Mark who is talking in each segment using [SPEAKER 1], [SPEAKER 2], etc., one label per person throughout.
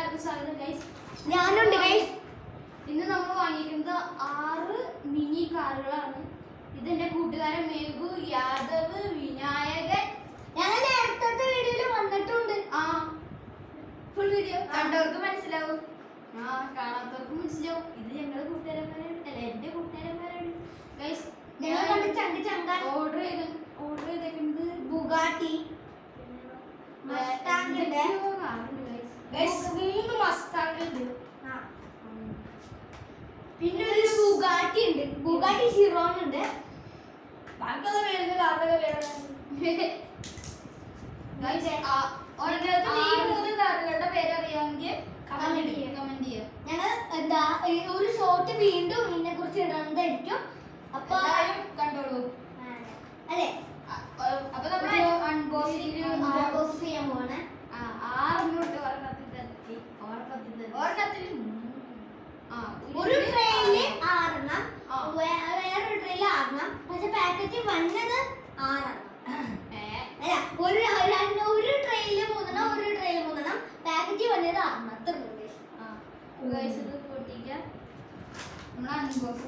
[SPEAKER 1] എല്ലാവർക്കും സ്വാഗതം ഗൈസ്.
[SPEAKER 2] ഞാനുണ്ട് ഗൈസ്.
[SPEAKER 1] ഇന്ന് നമ്മൾ വാങ്ങിക്കുന്നത് 6 മിനി കാറുകളാണ്. ഇതെന്റെ കൂട്ടുകാരൻ മേഘു, യാദവ്, വിനായകൻ.
[SPEAKER 2] ഞങ്ങൾ നേരത്തെ വീഡിയോയിൽ വന്നിട്ടുണ്ട്.
[SPEAKER 1] ഫുൾ വീഡിയോ കണ്ടവർക്ക് മനസ്സിലാവും, കാണാത്തവർക്ക് മനസ്സിലാവും. ഇത് ഞങ്ങളുടെ കൂട്ടുകാരന്മാരാണ്, അല്ല എന്റെ കൂട്ടുകാരന്മാരാണ് ഗൈസ്.
[SPEAKER 2] ഓർഡർ
[SPEAKER 1] ചെയ്തേക്കുന്നത്
[SPEAKER 2] ബുഗാട്ടി, പിന്നെ ഒരു ബുഗാട്ടി ഉണ്ട്, ബുഗാട്ടി ഹിറോൺ ഉണ്ട്.
[SPEAKER 1] ബാക്കിയുള്ള പേരുന്ന കാറുകളൊക്കെ ഈ 3 കാറുകളുടെ പേരറിയാമെങ്കിൽ കമന്റ് ചെയ്യുക.
[SPEAKER 2] ഞങ്ങൾ എന്താ ഒരു ഷോട്ട് വീണ്ടും ഇതിനെ കുറിച്ച് ഇടുന്നതായിരിക്കും. അപ്പൊ
[SPEAKER 1] കണ്ടോളൂ.
[SPEAKER 2] അല്ലേ,
[SPEAKER 1] അപ്പൊ നമ്മൾ അൺബോക്സ്
[SPEAKER 2] ചെയ്യാൻ പോണേ.
[SPEAKER 1] 6
[SPEAKER 2] ഒരു ട്രെയിനില് 6 വേറൊരു ട്രെയിനിൽ 6, പക്ഷെ പാക്കറ്റ് വന്നത് 6. അല്ല, ഒരു ട്രെയിനില് 3, ഒരു ട്രെയിനിൽ 3, പാക്കറ്റ് വന്നത് 6. അത്ര
[SPEAKER 1] പൊട്ടിക്കാം. നമ്മൾ അൺബോക്സ്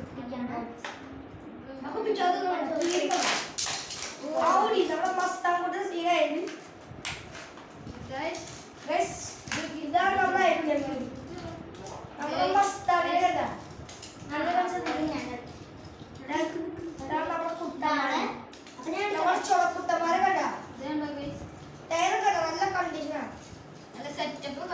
[SPEAKER 1] സെറ്റപ്പ്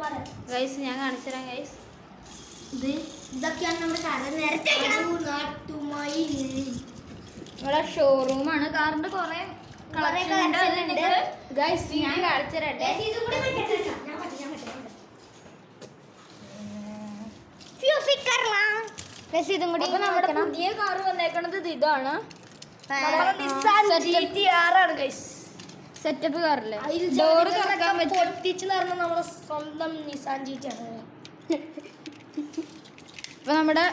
[SPEAKER 1] കാരണം ഗൈസ്, ഞാൻ കാണിച്ചു തരാം ഗൈസ്.
[SPEAKER 2] ഇതൊക്കെയാണ് നമ്മുടെ കാറ്. നേരത്തെ
[SPEAKER 1] ഇവിടെ ഷോറൂമാണ്. കാറിന്റെ കുറെ ഗൈസ് ഞാൻ കാണിച്ചു തരട്ടെ. നമ്മുടെ പുതിയ കാറ് വന്നേക്കണത് ഇതാണ്. സെറ്റപ്പ് കാറില്ലേ, ഡോറ് തുറക്കാൻ
[SPEAKER 2] പൊട്ടിച്ച് നടന്ന നമ്മുടെ സ്വന്തം നിസാൻ ജീറ്റാണ്.
[SPEAKER 1] ഇപ്പൊ നമ്മുടെ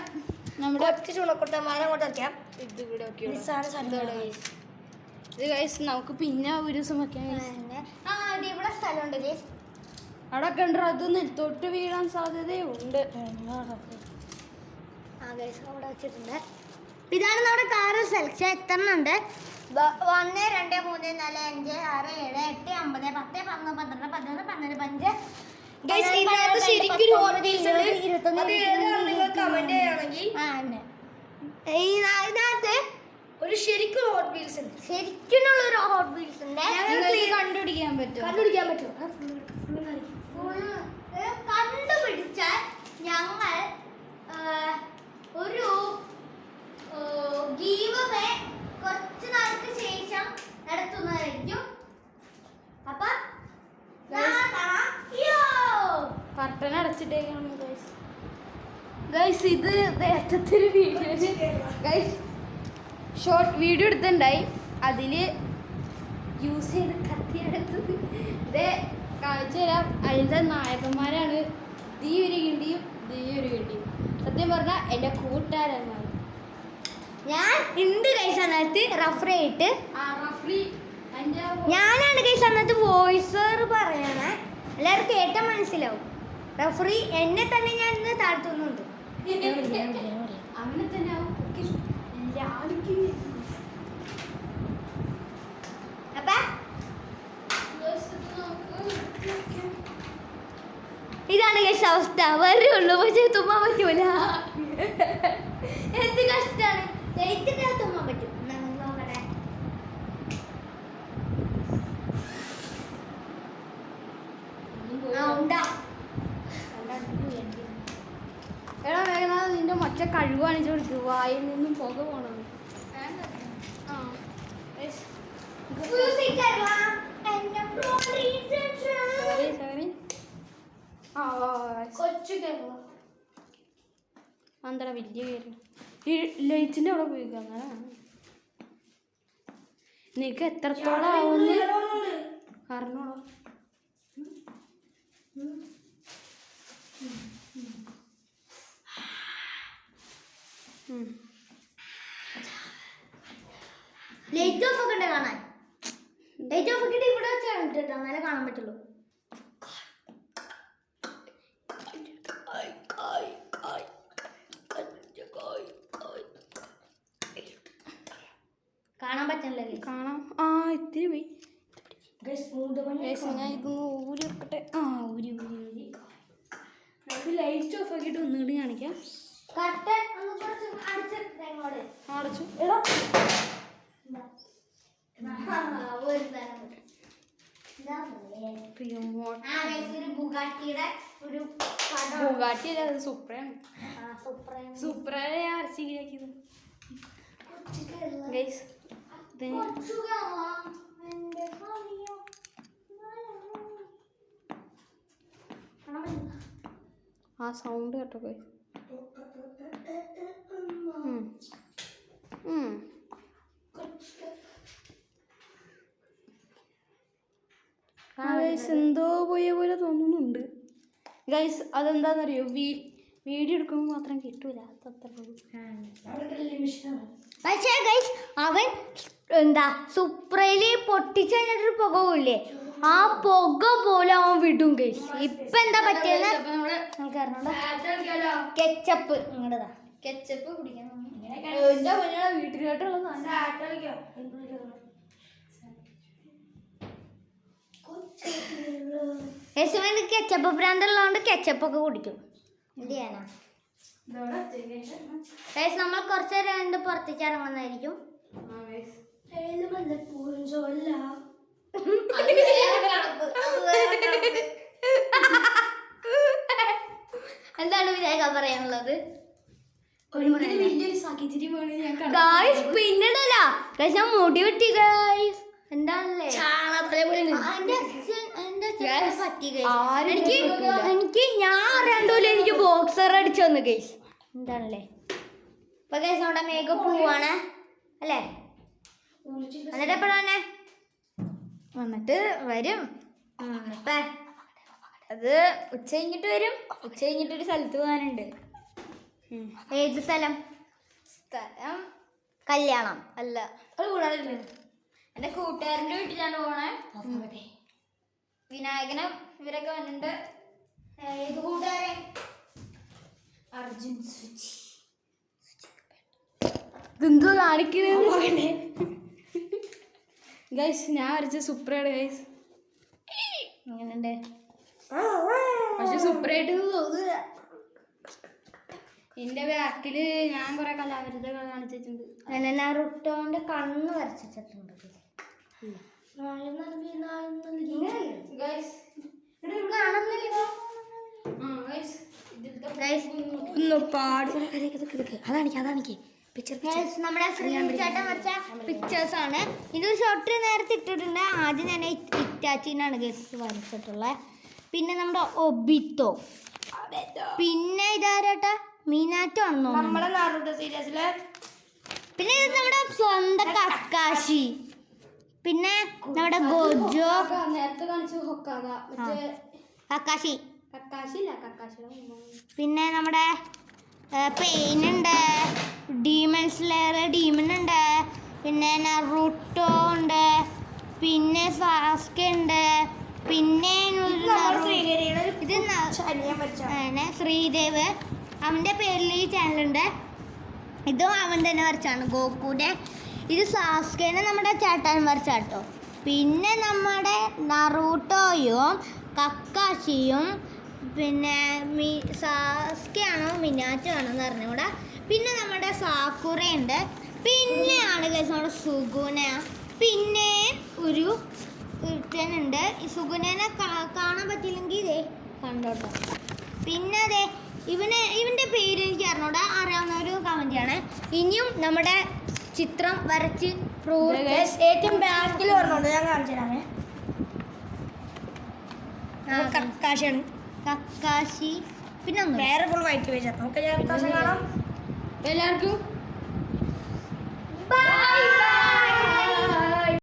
[SPEAKER 2] ചുണക്കുട്ടന്മാരെ അങ്ങോട്ട് വെക്കാം.
[SPEAKER 1] ഇത്
[SPEAKER 2] ഗൈസ്
[SPEAKER 1] നമുക്ക് പിന്നെ ഒരു ദിവസം വെക്കാം.
[SPEAKER 2] ഇവിടെ സ്ഥലമുണ്ട് ഗൈസ്.
[SPEAKER 1] അവിടെ കണ്ടോ, അത് നെൽത്തോട്ട് വീഴാൻ സാധ്യതയുണ്ട്.
[SPEAKER 2] അവിടെ വെച്ചിട്ടുണ്ട്. ഇതാണ് നമ്മുടെ കാറ് സെലക്ഷൻ. എത്രണ്ണുണ്ട്? 1 2 3 4 5 6 7 8 9 10 11 12 13 15 15. ഇതിനകത്ത് ഒരു ശരിക്കും ഹോട്ട് വീൽസ് ഉണ്ട്. ശരിക്കുള്ള ഒരു ഹോട്ട് വീൽസ് ഉണ്ട്.
[SPEAKER 1] കണ്ടുപിടിക്കാൻ പറ്റും.
[SPEAKER 2] കണ്ടുപിടിച്ചാൽ ഞങ്ങൾ ഒരു ഗീവ് അവേ കുറച്ച് നാൾക്ക് ശേഷം നടത്തുന്നതായിരിക്കും. അപ്പൊ
[SPEAKER 1] കർട്ടൻ അടച്ചിട്ടേക്കണം ഗൈസ്. ഇത് നേരത്തെ ഒരു വീഡിയോ ഗൈസ്, ഷോർട്ട് വീഡിയോ എടുത്തിട്ടുണ്ടായി. അതില് യൂസ് ചെയ്ത് കത്തിയെടുത്തത് ഇത് കാണിച്ചു തരാം. അതിൻ്റെ നായകന്മാരാണ് ഈ ഒരു കിണ്ടിയും ഈ ഒരു കിണ്ടിയും. സത്യം പറഞ്ഞാൽ എൻ്റെ കൂട്ടുകാരന്മാർ.
[SPEAKER 2] ഞാൻ ഉണ്ട് കൈസ് അന്നത്ത് റഫറി ആയിട്ട്. ഞാനാണ് കൈസ് അന്നത്ത് വോയിസർ പറയണേ. എല്ലാവരും കേട്ടാൽ മനസ്സിലാവും. റഫറി എന്നെ തന്നെ ഞാൻ ഇന്ന് താഴ്ത്തുന്നുണ്ട്.
[SPEAKER 1] അങ്ങനെ തന്നെ
[SPEAKER 2] ഇതാണ് കൈസ് അവസ്ഥ. വരുള്ളൂ പക്ഷെ തുമ്മാൻ പറ്റൂല. എന്ത് കഷ്ടാണ്. തുമ്മാൻ പറ്റും. നോക്കട്ടെ.
[SPEAKER 1] എടാ വേഗം നിന്റെ മറ്റ കഴിവ് കാണിച്ചു കൊടുക്ക്. വായിൽ നിന്നും പുക പോണത്. അന്തട വലിയ കയറി ഈ ലൈറ്റിന്റെ അവിടെ പോയി നിനക്ക് എത്രത്തോളം ആവുമെന്ന് അറിഞ്ഞോളൂ.
[SPEAKER 2] ലൈറ്റ് ഓഫ് ഒക്കെ ഉണ്ട് കാണാൻ. ലൈറ്റ് ഓഫ് ഒക്കെ ഇവിടെ വെച്ചാണ് കേട്ടോ, എന്നാലേ കാണാൻ പറ്റുള്ളൂ. കാണാൻ പറ്റില്ല.
[SPEAKER 1] കാണാം. ആ ഇത്തിരി പോയി. ഞാൻ ഇതൊന്ന് ഊരി വെക്കട്ടെ. ആ ഊരി ഊരി ഊരി. നമുക്ക് ലൈറ്റ് ഓഫ് ആക്കിയിട്ട് ഒന്നുകൂടി കാണിക്കാം.
[SPEAKER 2] കർട്ടൻ ഒന്ന് കുറച്ച് അടച്ചിട്ട് ഇങ്ങോട്ട്
[SPEAKER 1] അടച്ചു. എടാ ബുഗാട്ടിയല്ല, അത് സുപ്രയാണ്. സുപ്രയാണ് ഞാൻ അരച്ചിരിക്കുന്നത്. ഗൈസ് ആ സൗണ്ട് കേട്ടോ ഗൈസ്. എന്തോ പോയ പോലെ തോന്നുന്നുണ്ട് ഗൈസ്. അതെന്താണെന്നറിയോ, വീഡിയോ എടുക്കുമ്പോൾ മാത്രം കിട്ടൂല.
[SPEAKER 2] പക്ഷേ ഗൈസ് അവൻ എന്താ സുപ്രയില് പൊട്ടിച്ച് കഴിഞ്ഞിട്ടൊരു പുക പോയില്ലേ, ആ പുക പോലെ അവൻ വിടും ഗൈസ്. ഇപ്പൊ എന്താ പറ്റിയെന്ന് നമുക്ക് അറിഞ്ഞോ. കെച്ചപ്പ് ഇങ്ങോട്ടാ, കെച്ചപ്പ് കുടിക്കണം.
[SPEAKER 1] വീട്ടിലോട്ടുള്ള
[SPEAKER 2] യേശുവിന് കെച്ചപ്പ് ഭ്രാന്തുള്ളതുകൊണ്ട് കെച്ചപ്പൊക്കെ കുടിക്കും. എന്ത് ചെയ്യാനാ ഗൈസ്, നമ്മൾ കുറച്ച് നേരം പുറത്തേക്ക് ഇറങ്ങുന്നതായിരിക്കും. എന്താണ് വിനായക പറയാനുള്ളത്? പിന്നീടല്ല ഗൈസ്, ഞാൻ മുടി വെട്ടി ഗൈസ്. എന്താണല്ലേ എനിക്ക് ഞാൻ അറിയാണ്ടോലെ എനിക്ക് ബോക്സർ അടിച്ചു വന്നു ഗൈസ്. എന്താണല്ലേ ഇപ്പൊ ഗൈസ് നമ്മുടെ മേക്കപ്പ് പോവാണ് അല്ലേ? എന്നിട്ട് എപ്പോഴാണ്
[SPEAKER 1] വന്നിട്ട് വരും. അത് ഉച്ച കഴിഞ്ഞിട്ട് വരും. ഉച്ച കഴിഞ്ഞിട്ട് ഒരു സ്ഥലത്ത് പോകാനുണ്ട്.
[SPEAKER 2] ഏത് സ്ഥലം?
[SPEAKER 1] സ്ഥലം
[SPEAKER 2] കല്യാണം
[SPEAKER 1] അല്ല, എന്റെ കൂട്ടുകാരൻ്റെ വീട്ടിലാണ് പോണേ. വിനായകനും ഇവരൊക്കെ വന്നിട്ടുണ്ട്.
[SPEAKER 2] ഏത് കൂട്ടുകാരെ?
[SPEAKER 1] അർജുൻ, സുചി. ഇതെന്തോ കാണിക്കുന്നത് ഗൈസ്? ഞാൻ വരച്ച സുപ്രയാണ് ഗൈസ്.
[SPEAKER 2] എങ്ങനെയുണ്ട്?
[SPEAKER 1] പക്ഷെ സുപ്രയായിട്ട് തോന്നുക. എന്റെ ബാക്കില് ഞാൻ കുറെ കലാവിരുദ്ധകൾ കാണിച്ചിട്ടുണ്ട്.
[SPEAKER 2] റുട്ടോന്റെ കണ്ണ് വരച്ചിട്ടുണ്ട്. നമ്മുടെ ചേട്ടൻ വരച്ച പിക്ചേഴ്സ് ആണ്. ഇതൊരു ഷോർട്ട് നേരത്തെ ഇട്ടിട്ടുണ്ട്. ആദ്യം ഞാൻ ഇറ്റാച്ചിന്നാണ് ഗസ് വരച്ചിട്ടുള്ളത്. പിന്നെ നമ്മുടെ ഒബിത്തോ, പിന്നെ ഇതാരേട്ടാ മീനാറ്റോ ആണെന്നോ
[SPEAKER 1] നമ്മുടെ നാറുട്ടോ സീരീസിലെ.
[SPEAKER 2] പിന്നെ ഇത് നമ്മുടെ സ്വന്തം കക്കാശി, പിന്നെ നമ്മുടെ ഗോജോ
[SPEAKER 1] നേരത്തെ കാണിച്ചു
[SPEAKER 2] കക്കാശി,
[SPEAKER 1] പിന്നെ
[SPEAKER 2] നമ്മുടെ പെയിൻ ഉണ്ട്, ഡീമൺ സ്ലെയർ ഡീമൺ ഉണ്ട്, പിന്നെ നറൂട്ടോ ഉണ്ട്, പിന്നെ സാസ്ക ഉണ്ട്, പിന്നെ ഇത് ശ്രീദേവ് അവൻ്റെ പേരിൽ ഈ ചാനലുണ്ട്. ഇതും അവൻ തന്നെ വരച്ചാണ് ഗോകുടെ. ഇത് സാസ്കേനെ നമ്മുടെ ചേട്ടൻ വരച്ചാട്ടോ. പിന്നെ നമ്മുടെ നറൂട്ടോയും കക്കാശിയും പിന്നെ സാസ്കയാണോ മിനാറ്റോ ആണോ എന്ന് അറിഞ്ഞുകൂടാ. പിന്നെ നമ്മുടെ സാക്കുറയുണ്ട്. പിന്നെയാണ് ഗൈസ് നമ്മുടെ സുഗുന. പിന്നെ ഒരു ഉണ്ട്. ഈ സുഗുനനെ കാണാൻ പറ്റില്ലെങ്കിൽ ഇതേ കണ്ടോട്ടോ. പിന്നെ അതെ ഇവൻ്റെ പേര് എനിക്ക് അറിഞ്ഞൂടാ. അറിയാവുന്ന ഒരു കമന്റ് ആണ്. ഇനിയും നമ്മുടെ ചിത്രം വരച്ച്
[SPEAKER 1] ഏറ്റവും ബാക്കിൽ പറഞ്ഞോണ്ട് ഞാൻ കാണിച്ചു തരാമേ. കക്കാശിയാണ്,
[SPEAKER 2] കക്കാശി. പിന്നെ
[SPEAKER 1] വേറെ ഫുൾ വൈറ്റ് പേജ്. നമുക്ക് കാണാം. എല്ലാവർക്കും ബൈ ബൈ.